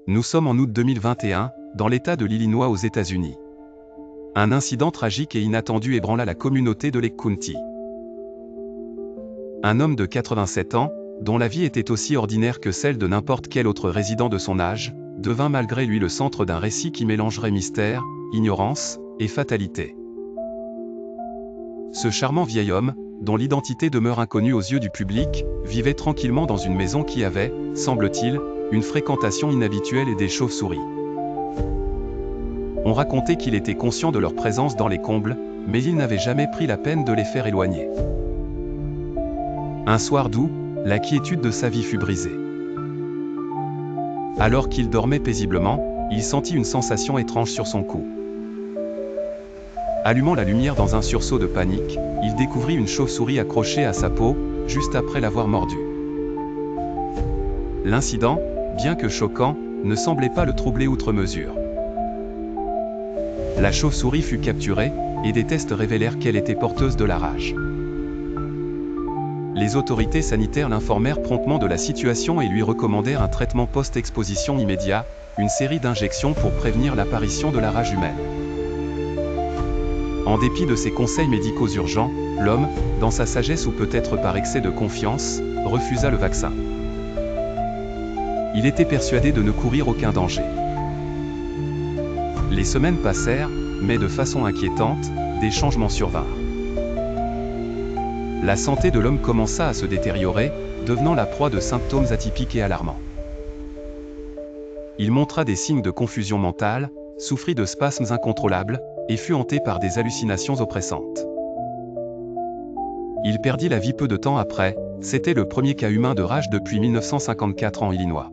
Nous sommes en août 2021, dans l'État de l'Illinois aux États-Unis. Un incident tragique et inattendu ébranla la communauté de Lake County. Un homme de 87 ans, dont la vie était aussi ordinaire que celle de n'importe quel autre résident de son âge, devint malgré lui le centre d'un récit qui mélangerait mystère, ignorance et fatalité. Ce charmant vieil homme, dont l'identité demeure inconnue aux yeux du public, vivait tranquillement dans une maison qui avait, semble-t-il, une fréquentation inhabituelle et des chauves-souris. On racontait qu'il était conscient de leur présence dans les combles, mais il n'avait jamais pris la peine de les faire éloigner. Un soir d'août, la quiétude de sa vie fut brisée. Alors qu'il dormait paisiblement, il sentit une sensation étrange sur son cou. Allumant la lumière dans un sursaut de panique, il découvrit une chauve-souris accrochée à sa peau, juste après l'avoir mordue. L'incident, bien que choquant, ne semblait pas le troubler outre mesure. La chauve-souris fut capturée, et des tests révélèrent qu'elle était porteuse de la rage. Les autorités sanitaires l'informèrent promptement de la situation et lui recommandèrent un traitement post-exposition immédiat, une série d'injections pour prévenir l'apparition de la rage humaine. En dépit de ces conseils médicaux urgents, l'homme, dans sa sagesse ou peut-être par excès de confiance, refusa le vaccin. Il était persuadé de ne courir aucun danger. Les semaines passèrent, mais de façon inquiétante, des changements survinrent. La santé de l'homme commença à se détériorer, devenant la proie de symptômes atypiques et alarmants. Il montra des signes de confusion mentale, souffrit de spasmes incontrôlables, et fut hanté par des hallucinations oppressantes. Il perdit la vie peu de temps après, c'était le premier cas humain de rage depuis 1954 en Illinois.